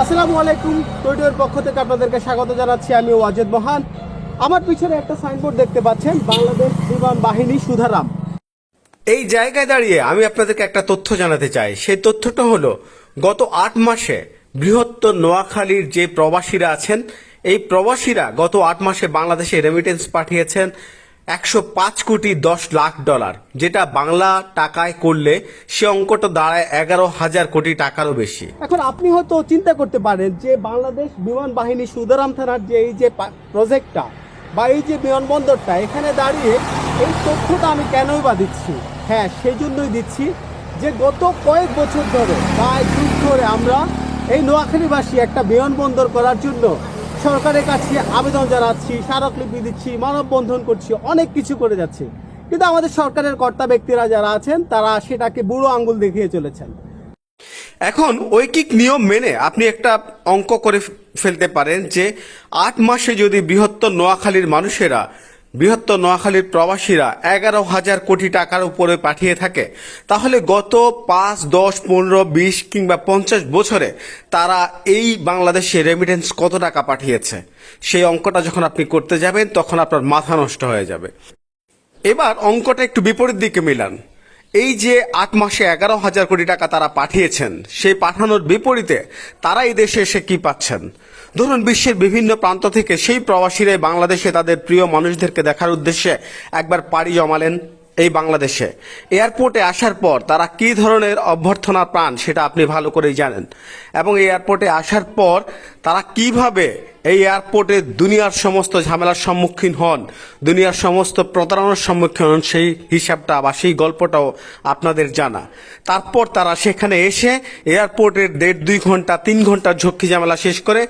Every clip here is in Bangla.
আসসালামু আলাইকুম। টুইটার পক্ষ থেকে আপনাদেরকে স্বাগত জানাচ্ছি। আমি ওয়াজেদ মহান। আমার পিছনে একটা সাইনবোর্ড দেখতে পাচ্ছেন, বাংলাদেশ বিমান বাহিনী সুধারাম। এই জায়গায় দাঁড়িয়ে আমি আপনাদেরকে একটা তথ্য জানাতে চাই। সেই তথ্যটা হলো, গত 8 মাসে বৃহত্তর নোয়াখালীর যে প্রবাসীরা আছেন, এই প্রবাসীরা গত 8 মাসে বাংলাদেশে রেমিটেন্স পাঠিয়েছেন 105 কোটি 10 লাখ ডলার, যেটা বাংলা টাকায় করলে সে অঙ্কটা দাঁড়ায় 11,000 কোটি টাকারও বেশি। এখন আপনি হয়তো চিন্তা করতে পারেন যে বাংলাদেশ বিমান বাহিনী সুধারাম থানার যে এই যে প্রজেক্টটা বা এই যে বিমানবন্দরটা, এখানে দাঁড়িয়ে এই তথ্যটা আমি কেনই বা দিচ্ছি। হ্যাঁ, সেই জন্যই দিচ্ছি যে গত কয়েক বছর ধরে, প্রায় যুগ ধরে আমরা এই নোয়াখালীবাসী একটা বিমানবন্দর করার জন্য সরকারের কাছে আবেদন জানাচ্ছি, স্মারকলিপি দিচ্ছি, মানববন্ধন করছি, অনেক কিছু করে যাচ্ছি। কিন্তু আমাদের সরকারের কর্তা ব্যক্তিরা যারা আছেন, তারা সেটাকে বুড়ো আঙ্গুল দেখিয়ে চলেছেন। এখন ঐকিক নিয়ম মেনে আপনি একটা অঙ্ক করে ফেলতে পারেন যে 8 মাসে যদি বৃহত্তর নোয়াখালীর মানুষেরা, বৃহত্তর নোয়াখালীর প্রবাসীরা 11,000 কোটি টাকার উপরে পাঠিয়ে থাকে, তাহলে গত 5, 10, 15, 20 কিংবা 50 বছরে তারা এই বাংলাদেশে রেমিটেন্স কত টাকা পাঠিয়েছে, সেই অঙ্কটা যখন আপনি করতে যাবেন তখন আপনার মাথা নষ্ট হয়ে যাবে। এবার অঙ্কটা একটু বিপরীত দিকে মিলান। এই যে 8 মাসে 11,000 কোটি টাকা তারা পাঠিয়েছেন, সেই পাঠানোর বিপরীতে তারা এই দেশে এসে কি পাচ্ছেন? ধরুন, বিশ্বের বিভিন্ন প্রান্ত থেকে সেই প্রবাসীরাই বাংলাদেশে তাদের প্রিয় মানুষদেরকে দেখার উদ্দেশ্যে একবার পাড়ি জমালেন এই বাংলাদেশে। এয়ারপোর্টে আসার পর তারা কি ধরনের অভ্যর্থনা পান সেটা আপনি ভালো করেই জানেন। এবং এই এয়ারপোর্টে আসার পর তারা কিভাবে এই এয়ারপোর্টে দুনিয়ার সমস্ত ঝামেলার সম্মুখীন হন, দুনিয়ার সমস্ত প্রতারণার সম্মুখীন হন, সেই হিসাবটা বা সেই গল্পটাও আপনাদের জানা। তারপর তারা সেখানে এসে এয়ারপোর্টের 1.5-2 ঘন্টা 3 ঘন্টার ঝক্কি ঝামেলা শেষ করে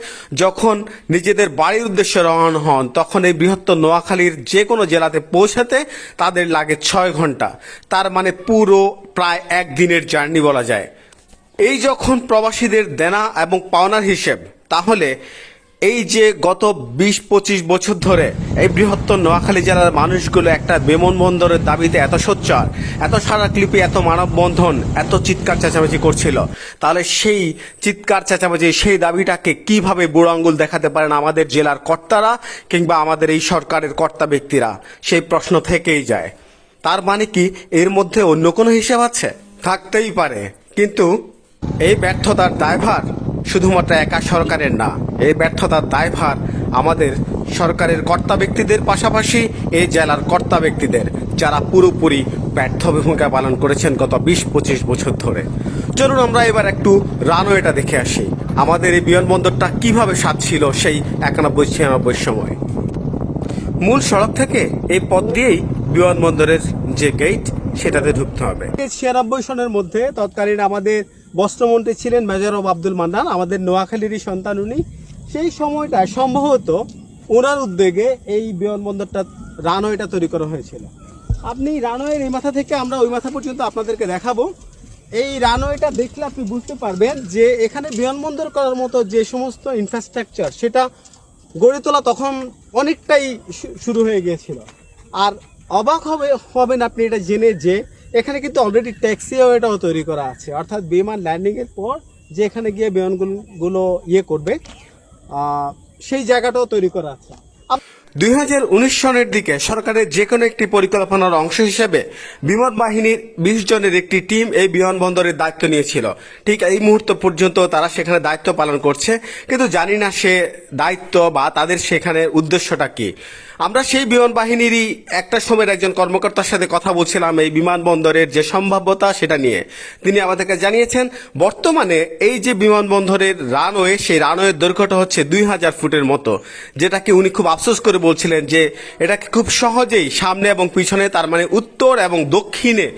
যখন নিজেদের বাড়ির উদ্দেশ্যে রওনা হন, তখন এই বৃহত্তর নোয়াখালীর যে কোনো জেলাতে পৌঁছাতে তাদের লাগে 6 ঘন্টা। তার মানে পুরো প্রায় 1 দিনের জার্নি বলা যায়। এই যখন প্রবাসীদের দেনা এবং পাওনার হিসেব, তাহলে এই যে গত 20-25 বছর ধরে এই বৃহত্তর নোয়াখালী জেলার মানুষগুলো একটা বিমানবন্দরের দাবিতে এত সোচ্চার, এত স্মারকলিপি, এত মানববন্ধন, এত চিৎকার চেঁচামেচি করছিল, তাহলে সেই চিৎকার চেঁচামেচি, সেই দাবিটাকে কিভাবে বুড়ো আঙ্গুল দেখাতে পারেন আমাদের জেলার কর্তারা কিংবা আমাদের এই সরকারের কর্তা ব্যক্তিরা? সেই প্রশ্ন থেকেই যায়। তার মানে কি এর মধ্যে অন্য কোনো হিসাব আছে? থাকতেই পারে, কিন্তু এই ব্যর্থতার দায়ভার শুধুমাত্র একা সরকারের না। এই ব্যর্থতার দায়ভার আমাদের সরকারের কর্তা ব্যক্তিদের পাশাপাশি এই জেলার কর্তা ব্যক্তিদের, যারা পুরোপুরি ব্যর্থ ভূমিকা পালন করেছেন গত 20-25 বছর ধরে। চলুন আমরা এবার একটু রানওয়েটা দেখে আসি, আমাদের এই বিমানবন্দরটা কিভাবে সাজছিল সেই 91-96 সময়। মূল সড়ক থেকে এই পথ দিয়েই বিমানবন্দরের যে গেট, সেটাতে ঢুকতে হবে। 96 সনের মধ্যে তৎকালীন আমাদের বস্ত্রমন্ত্রী ছিলেন মেজর আব্দুল মান্নান, আমাদের নোয়াখালীরই সন্তান উনি। সেই সময়টা সম্ভবত ওনার উদ্যোগে এই বিমানবন্দরটা, রানওয়েটা তৈরি করা হয়েছিল। আপনি রানওয়ের এই মাথা থেকে আমরা ওই মাথা পর্যন্ত আপনাদেরকে দেখাবো। এই রানওয়েটা দেখলে আপনি বুঝতে পারবেন যে এখানে বিমানবন্দর করার মতো যে সমস্ত ইনফ্রাস্ট্রাকচার, সেটা গড়ে তোলা তখন অনেকটাই শুরু হয়ে গিয়েছিল। আর অবাক হবেন আপনি এটা জেনে যে এখানে কিন্তু অলরেডি ট্যাক্সিওয়েটাও তৈরি করা আছে, অর্থাৎ বিমান ল্যান্ডিংয়ের পর যে এখানে গিয়ে বিমানগুলো করবে, সেই জায়গাটাও তৈরি করা আছে। 2019 সনের দিকে সরকারের যে কোনো একটি পরিকল্পনার অংশ হিসেবে বিমান বাহিনীর 20 জনের একটি টিম এই বিমানবন্দরের দায়িত্ব নিয়েছিল। ঠিক এই মুহূর্ত পর্যন্ত তারা সেখানে দায়িত্ব পালন করছে, কিন্তু জানি না সে দায়িত্ব বা তাদের সেখানে উদ্দেশ্যটা কি। আমরা সেই বিমান বাহিনীরই একটা সময়ের একজন কর্মকর্তার সাথে কথা বলছিলাম এই বিমানবন্দরের যে সম্ভাব্যতা সেটা নিয়ে। তিনি আমাদেরকে জানিয়েছেন বর্তমানে এই যে বিমানবন্দরের রানওয়ে, সেই রানওয়ের দৈর্ঘ্যটা হচ্ছে 2000 ফুটের মতো, যেটাকে উনি খুব আফসোস করে বলছিলেন যে এটাকে খুব সহজেই সামনে এবং পিছনে, তার মানে উত্তর এবং দক্ষিণে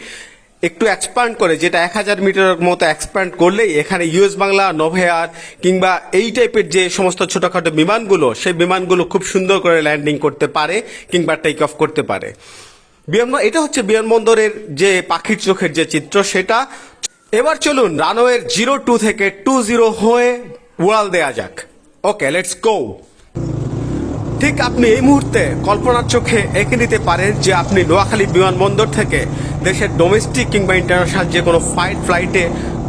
একটু এক্সপ্যান্ড করে, যেটা 1000 মিটারের মতো এক্সপ্যান্ড করলেই এখানে ইউএস বাংলা, নোভেয়ার কিংবা এই টাইপের যে সমস্ত ছোটখাটো বিমানগুলো, সেই বিমানগুলো খুব সুন্দর করে ল্যান্ডিং করতে পারে কিংবা টেক অফ করতে পারে। এটা হচ্ছে বিমানবন্দরের যে পাখির চোখের যে চিত্র সেটা। এবার চলুন রানওয়ের 02 থেকে 20 হয়ে উড়াল দেয়া যাক। ওকে, লেটস গো। ঠিক আপনি এই মুহূর্তে কল্পনার চোখে এঁকে নিতে পারেন যে আপনি নোয়াখালী বিমানবন্দর থেকে দেশের ডোমেস্টিক কিংবা ইন্টারন্যাশনাল যে কোনো ফ্লাইটে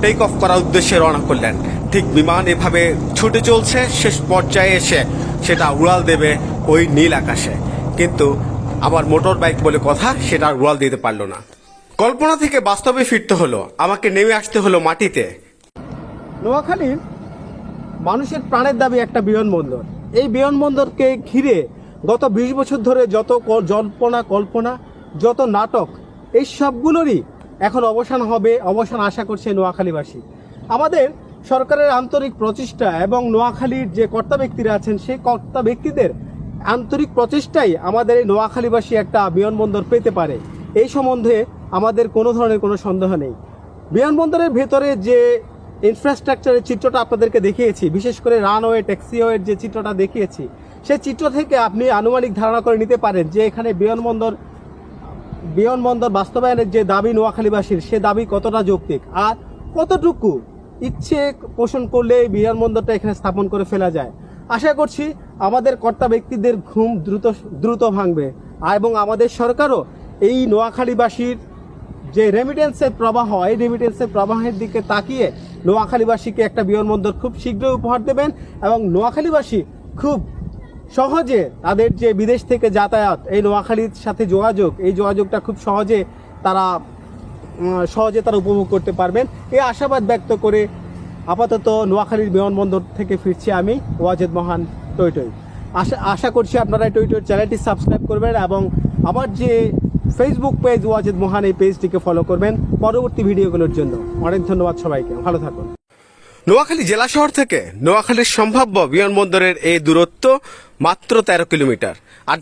টেক অফ করার উদ্দেশ্যে রওনা করলেন। ঠিক বিমান এভাবে ছুটে চলছে, শেষ পর্যায়ে এসে সেটা উড়াল দেবে ওই নীল আকাশে, কিন্তু আমার মোটর বাইক বলে কথা, সেটা আর উড়াল দিতে পারলো না। কল্পনা থেকে বাস্তবে ফিরতে হলো, আমাকে নেমে আসতে হলো মাটিতে। নোয়াখালীর মানুষের প্রাণের দাবি একটা বিমানবন্দর। এই বিমানবন্দরকে ঘিরে গত 20 বছর ধরে যত জল্পনা কল্পনা, যত নাটক, এই সবগুলোরই এখন অবসান হবে, অবসান আশা করছে নোয়াখালীবাসী। আমাদের সরকারের আন্তরিক প্রচেষ্টা এবং নোয়াখালীর যে কর্তা ব্যক্তিরা আছেন সেই কর্তা ব্যক্তিদের আন্তরিক প্রচেষ্টাই আমাদের এই নোয়াখালীবাসী একটা বিমানবন্দর পেতে পারে, এই সম্বন্ধে আমাদের কোনো ধরনের কোনো সন্দেহ নেই। বিমানবন্দরের ভেতরে যে ইনফ্রাস্ট্রাকচারের চিত্রটা আপনাদেরকে দেখিয়েছি, বিশেষ করে রানওয়ে ট্যাক্সিওয়ের যে চিত্রটা দেখিয়েছি, সেই চিত্র থেকে আপনি আনুমানিক ধারণা করে নিতে পারেন যে এখানে বিমানবন্দর বাস্তবায়নের যে দাবি নোয়াখালীবাসীর, সে দাবি কতটা যৌক্তিক আর কতটুকু ইচ্ছে পোষণ করলে এই বিমানবন্দরটা এখানে স্থাপন করে ফেলা যায়। আশা করছি আমাদের কর্তা ব্যক্তিদের ঘুম দ্রুত ভাঙবে এবং আমাদের সরকারও এই নোয়াখালীবাসীর যে রেমিটেন্সের প্রবাহ, এই রেমিটেন্সের প্রবাহের দিকে তাকিয়ে নোয়াখালীবাসীকে একটা বিমানবন্দর খুব শীঘ্রই উপহার দেবেন এবং নোয়াখালীবাসী খুব সহজে তাদের যে বিদেশ থেকে যাতায়াত, এই নোয়াখালীর সাথে যোগাযোগ, এই যোগাযোগটা খুব সহজে তারা উপভোগ করতে পারবেন। এই আশাবাদ ব্যক্ত করে আপাতত নোয়াখালীর বিমানবন্দর থেকে ফিরছি আমি, ওয়াজেদ মহান টই টই। আশা করছি আপনারা টই টই চ্যানেলটি সাবস্ক্রাইব করবেন এবং আমার যে ফেসবুক পেজ ওয়াজেদ মহান, এই পেজটিকে ফলো করবেন পরবর্তী ভিডিওগুলোর জন্য। অনেক ধন্যবাদ সবাইকে, ভালো থাকুন। নোয়াখালী জেলা শহর থেকে নোয়াখালীর সম্ভাব্য বিমানবন্দরের এই দূরত্ব মাত্র 13 কিলোমিটার, আর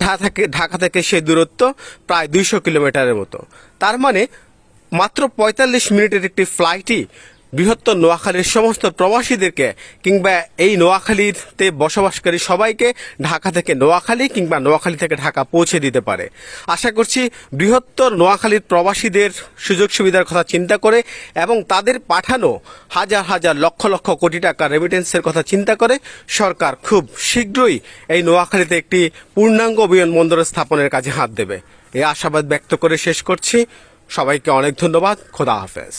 ঢাকা থেকে সেই দূরত্ব প্রায় 200 কিলোমিটারের মতো। তার মানে মাত্র 45 মিনিটের একটি ফ্লাইটই বৃহত্তর নোয়াখালীর সমস্ত প্রবাসীদেরকে কিংবা এই নোয়াখালীতে বসবাসকারী সবাইকে ঢাকা থেকে নোয়াখালী কিংবা নোয়াখালী থেকে ঢাকা পৌঁছে দিতে পারে। আশা করছি বৃহত্তর নোয়াখালীর প্রবাসীদের সুযোগ সুবিধার কথা চিন্তা করে এবং তাদের পাঠানো হাজার হাজার লক্ষ লক্ষ কোটি টাকা রেমিটেন্সের কথা চিন্তা করে সরকার খুব শীঘ্রই এই নোয়াখালীতে একটি পূর্ণাঙ্গ বিমানবন্দর স্থাপনের কাজে হাত দেবে। এই আশাবাদ ব্যক্ত করে শেষ করছি। সবাইকে অনেক ধন্যবাদ। খোদা হাফেজ।